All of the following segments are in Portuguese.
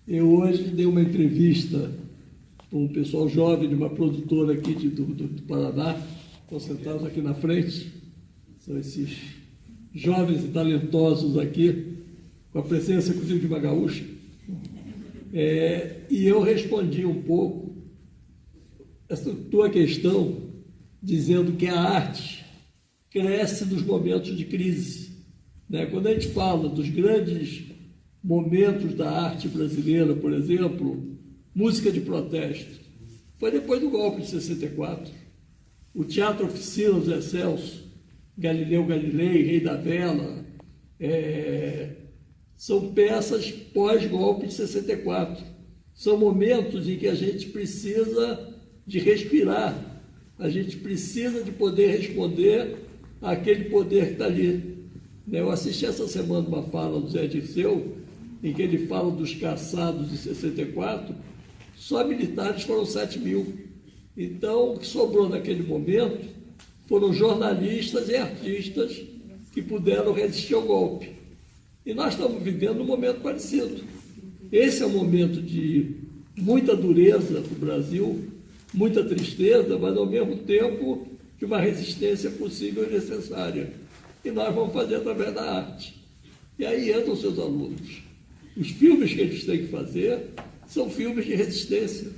Eu hoje dei uma entrevista com um pessoal jovem de uma produtora aqui do Paraná, estão sentados aqui na frente, são esses jovens e talentosos aqui, com a presença, inclusive, de uma gaúcha. E eu respondi um pouco essa tua questão, dizendo que a arte cresce nos momentos de crise, né? Quando a gente fala dos grandes momentos da arte brasileira, por exemplo, música de protesto, foi depois do golpe de 64. O Teatro Oficina, Zé Celso, Galileu Galilei, Rei da Vela, são peças pós-golpe de 64. São momentos em que a gente precisa de respirar, a gente precisa de poder responder àquele poder que está ali. Eu assisti essa semana uma fala do Zé Dirceu, em que ele fala dos caçados de 64, só militares foram 7 mil. Então, o que sobrou naquele momento foram jornalistas e artistas que puderam resistir ao golpe. E nós estamos vivendo um momento parecido. Esse é um momento de muita dureza para o Brasil, muita tristeza, mas ao mesmo tempo de uma resistência possível e necessária. E nós vamos fazer através da arte. E aí entram os seus alunos. Os filmes que eles têm que fazer são filmes de resistência.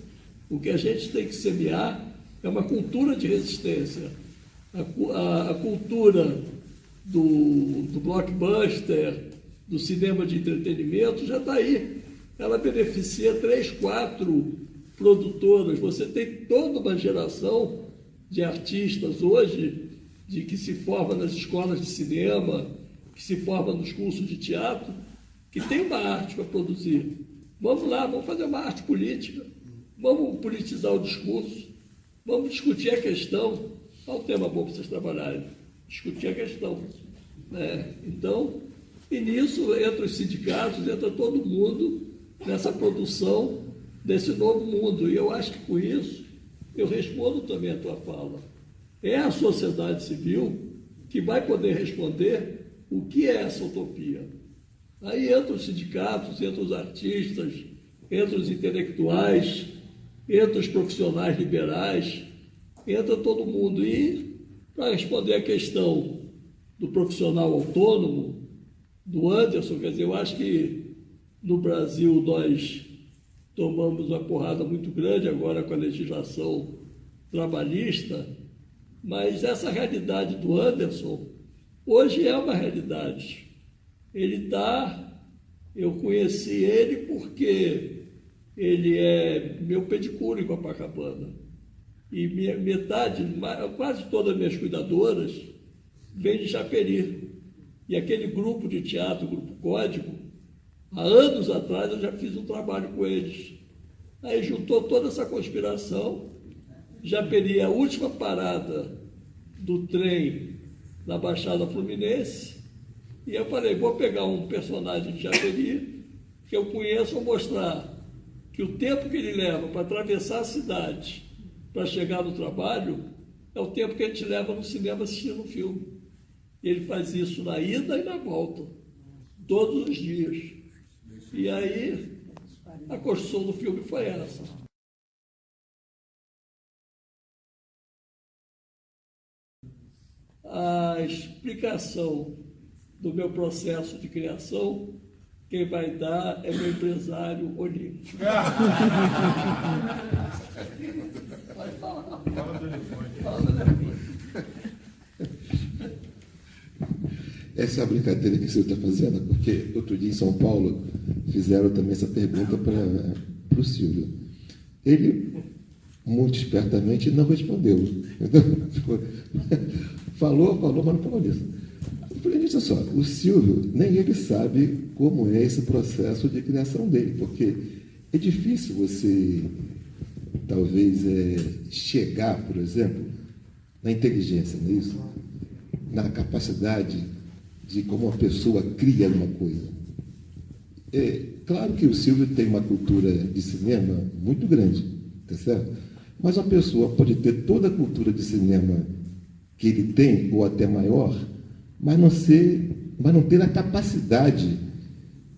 O que a gente tem que semear é uma cultura de resistência. A cultura do blockbuster, do cinema de entretenimento, já está aí. Ela beneficia 3, 4 produtoras. Você tem toda uma geração de artistas hoje, de que se forma nas escolas de cinema, que se forma nos cursos de teatro, que tem uma arte para produzir. Vamos lá, vamos fazer uma arte política, vamos politizar o discurso, vamos discutir a questão. Olha o tema bom para vocês trabalharem, discutir a questão. Então, e nisso entra os sindicatos, entra todo mundo nessa produção desse novo mundo. E eu acho que com isso eu respondo também a tua fala. É a sociedade civil que vai poder responder o que é essa utopia. Aí entram os sindicatos, entram os artistas, entram os intelectuais, entram os profissionais liberais, entra todo mundo. E, para responder a questão do profissional autônomo, do Anderson, quer dizer, eu acho que no Brasil nós tomamos uma porrada muito grande agora com a legislação trabalhista, mas essa realidade do Anderson hoje é uma realidade. Eu conheci ele porque ele é meu pedicure em Copacabana. E quase todas as minhas cuidadoras vêm de Japeri. E aquele grupo de teatro, o Grupo Código, há anos atrás eu já fiz um trabalho com eles. Aí juntou toda essa conspiração. Japeri é a última parada do trem na Baixada Fluminense. E eu falei, vou pegar um personagem de Japeri, que eu conheço, vou mostrar que o tempo que ele leva para atravessar a cidade, para chegar no trabalho, é o tempo que a gente leva no cinema assistindo um filme. E ele faz isso na ida e na volta, todos os dias. E aí, a construção do filme foi essa. A explicação do meu processo de criação, quem vai dar é meu empresário olímpico. Essa é a brincadeira que o senhor está fazendo, porque outro dia em São Paulo fizeram também essa pergunta para o Silvio. Ele, muito espertamente, não respondeu. Falou, mas não falou nisso. Eu falei, olha só, o Silvio, nem ele sabe como é esse processo de criação dele, porque é difícil você, talvez, chegar, por exemplo, na inteligência, não é isso? Na capacidade de como uma pessoa cria uma coisa. Claro que o Silvio tem uma cultura de cinema muito grande, tá certo? Mas uma pessoa pode ter toda a cultura de cinema que ele tem, ou até maior, mas não ter a capacidade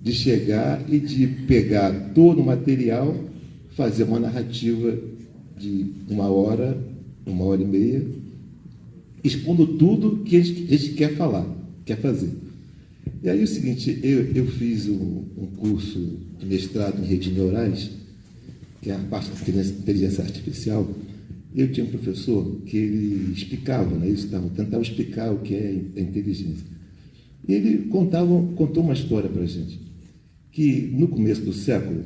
de chegar e de pegar todo o material, fazer uma narrativa de 1 hora e meia, expondo tudo que a gente quer falar, quer fazer. E aí é o seguinte, eu fiz um curso de mestrado em redes neurais, que é a parte da inteligência artificial, e eu tinha um professor que ele explicava, né, tentava explicar o que é a inteligência. E ele contou uma história para a gente, que no começo do século,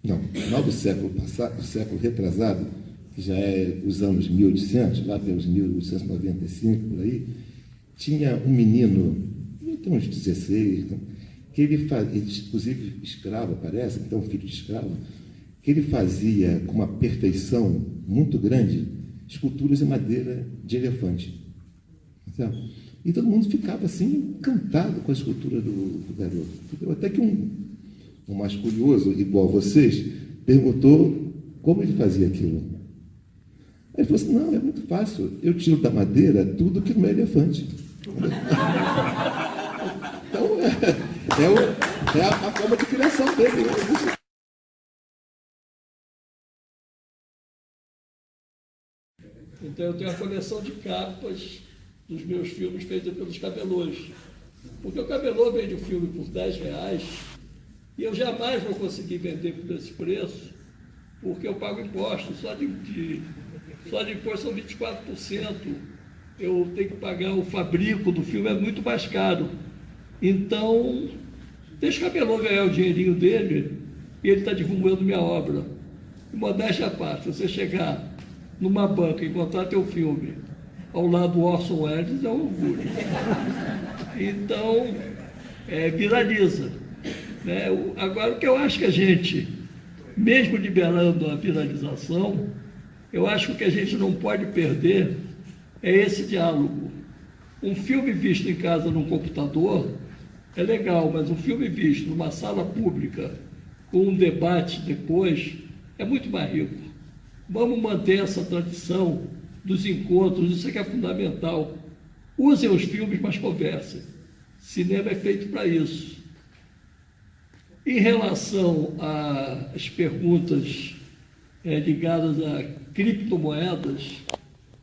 não, no final do século passado, do século retrasado, que já é os anos 1800, lá pelos 1895, por aí, tinha um menino, tem uns 16, né, que ele inclusive escravo, parece, então filho de escravo, que ele fazia com uma perfeição muito grande esculturas em madeira de elefante. Certo? E todo mundo ficava assim, encantado com a escultura do garoto. Até que um mais curioso, igual vocês, perguntou como ele fazia aquilo. Aí ele falou assim, não, é muito fácil, eu tiro da madeira tudo que não é elefante. Então, é a forma de criação dele. Então, eu tenho a coleção de capas dos meus filmes feitos pelos cabelôs. Porque o cabelô vende o filme por R$10 e eu jamais vou conseguir vender por esse preço, porque eu pago impostos. Só de imposto são 24%. Eu tenho que pagar o fabrico do filme, é muito mais caro. Então, deixa o cabelô ganhar o dinheirinho dele e ele está divulgando minha obra. E modéstia à parte, você chegar numa banca e encontrar teu filme ao lado do Orson Welles é um orgulho. Então, viraliza. Né? Agora, o que eu acho que a gente, mesmo liberando a viralização, eu acho que o que a gente não pode perder é esse diálogo. Um filme visto em casa num computador é legal, mas um filme visto numa sala pública com um debate depois é muito mais rico. Vamos manter essa tradição dos encontros, isso é que é fundamental. Usem os filmes, mas conversem. Cinema é feito para isso. Em relação às perguntas ligadas a criptomoedas,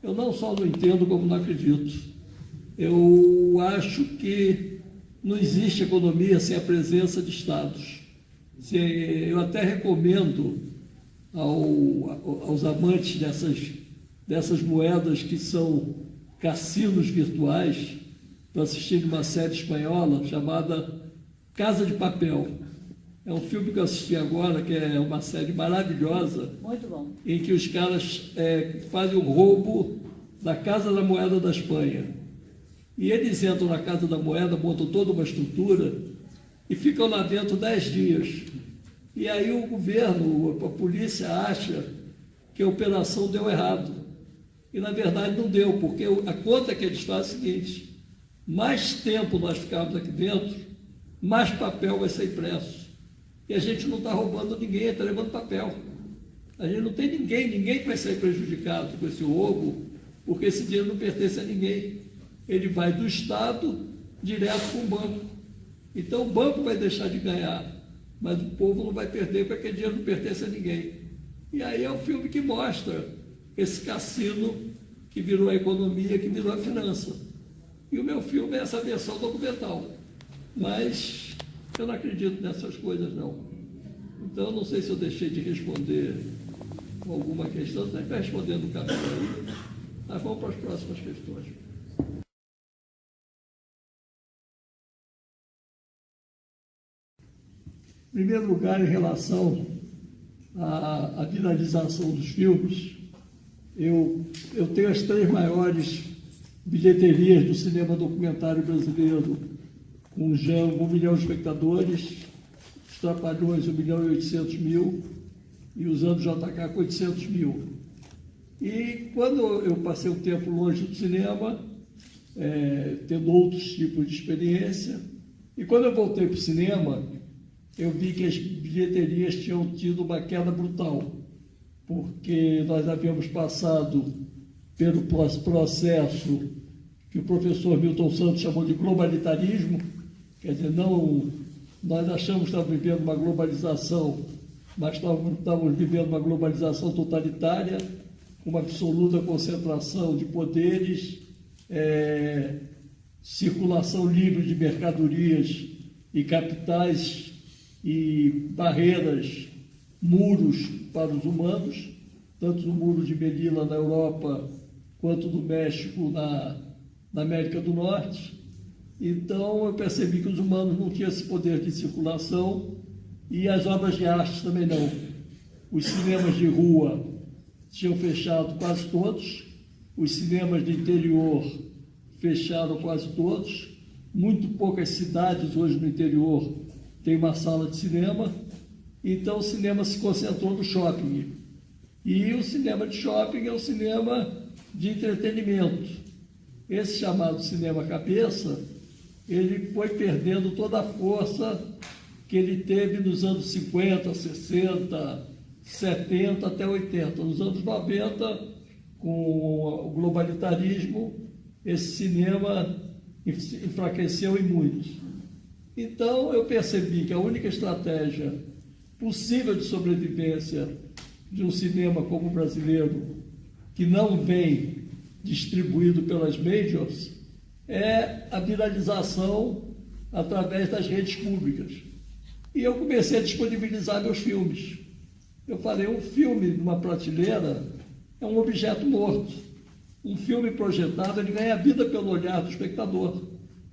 eu não só não entendo, como não acredito. Eu acho que não existe economia sem a presença de Estados. Eu até recomendo aos amantes dessas moedas que são cassinos virtuais para assistir uma série espanhola chamada Casa de Papel. É um filme que eu assisti agora, que é uma série maravilhosa. Muito bom. Em que os caras fazem o roubo da Casa da Moeda da Espanha. E eles entram na Casa da Moeda, montam toda uma estrutura e ficam lá dentro 10 dias. E aí o governo, a polícia acha que a operação deu errado. E na verdade não deu, porque a conta que eles fazem é a seguinte: mais tempo nós ficarmos aqui dentro, mais papel vai ser impresso. E a gente não está roubando ninguém, está levando papel. A gente não tem ninguém que vai sair prejudicado com esse roubo, porque esse dinheiro não pertence a ninguém. Ele vai do Estado direto para o banco. Então o banco vai deixar de ganhar, mas o povo não vai perder, porque aquele dinheiro não pertence a ninguém. E aí é um filme que mostra esse cassino que virou a economia, que virou a finança. E o meu filme é essa versão documental. Mas eu não acredito nessas coisas, não. Então, eu não sei se eu deixei de responder alguma questão. Você está respondendo o café aí. Mas vamos para as próximas questões. Em primeiro lugar, em relação à viralização dos filmes, eu tenho as 3 maiores bilheterias do cinema documentário brasileiro, com o Django, 1 milhão de espectadores, os Trapalhões, 1.800.000, e os Anos JK, com 800.000. E quando eu passei um tempo longe do cinema, tendo outros tipos de experiência, e quando eu voltei para o cinema, eu vi que as bilheterias tinham tido uma queda brutal, porque nós havíamos passado pelo processo que o professor Milton Santos chamou de globalitarismo, quer dizer, não Nós achamos que estávamos vivendo uma globalização, mas estávamos vivendo uma globalização totalitária, com uma absoluta concentração de poderes, circulação livre de mercadorias e capitais e barreiras, muros para os humanos, tanto no muro de Melilla na Europa, quanto do México na América do Norte. Então eu percebi que os humanos não tinham esse poder de circulação e as obras de arte também não. Os cinemas de rua tinham fechado quase todos, os cinemas de interior fecharam quase todos, muito poucas cidades hoje no interior têm uma sala de cinema, então o cinema se concentrou no shopping. E o cinema de shopping é um cinema de entretenimento. Esse chamado cinema cabeça, ele foi perdendo toda a força que ele teve nos anos 50, 60, 70 até 80. Nos anos 90, com o globalitarismo, esse cinema enfraqueceu e muito. Então eu percebi que a única estratégia possível de sobrevivência de um cinema como o brasileiro, que não vem distribuído pelas majors, é a viralização através das redes públicas. E eu comecei a disponibilizar meus filmes. Eu falei, um filme numa prateleira é um objeto morto. Um filme projetado, ele ganha vida pelo olhar do espectador.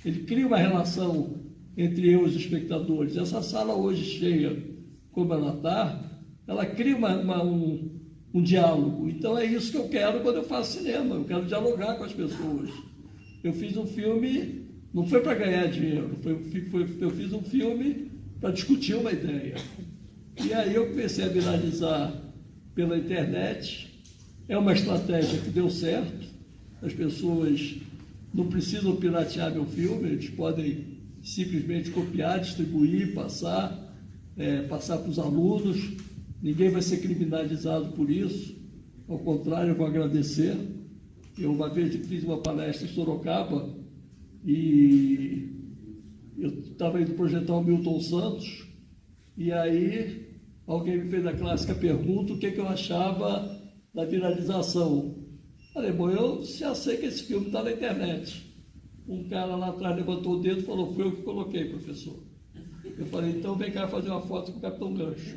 Ele cria uma relação entre eu e os espectadores. Essa sala hoje cheia, como ela está, ela cria um diálogo. Então é isso que eu quero quando eu faço cinema. Eu quero dialogar com as pessoas. Eu fiz um filme, não foi para ganhar dinheiro, eu fiz um filme para discutir uma ideia. E aí eu comecei a viralizar pela internet. É uma estratégia que deu certo. As pessoas não precisam piratear meu filme, eles podem simplesmente copiar, distribuir, passar para os alunos. Ninguém vai ser criminalizado por isso. Ao contrário, eu vou agradecer. Eu uma vez fiz uma palestra em Sorocaba e eu estava indo projetar o Milton Santos e aí alguém me fez a clássica pergunta o que eu achava da viralização. Falei, bom, eu já sei que esse filme está na internet. Um cara lá atrás levantou o dedo e falou, foi eu que coloquei, professor. Eu falei, então vem cá fazer uma foto com o Capitão Gancho.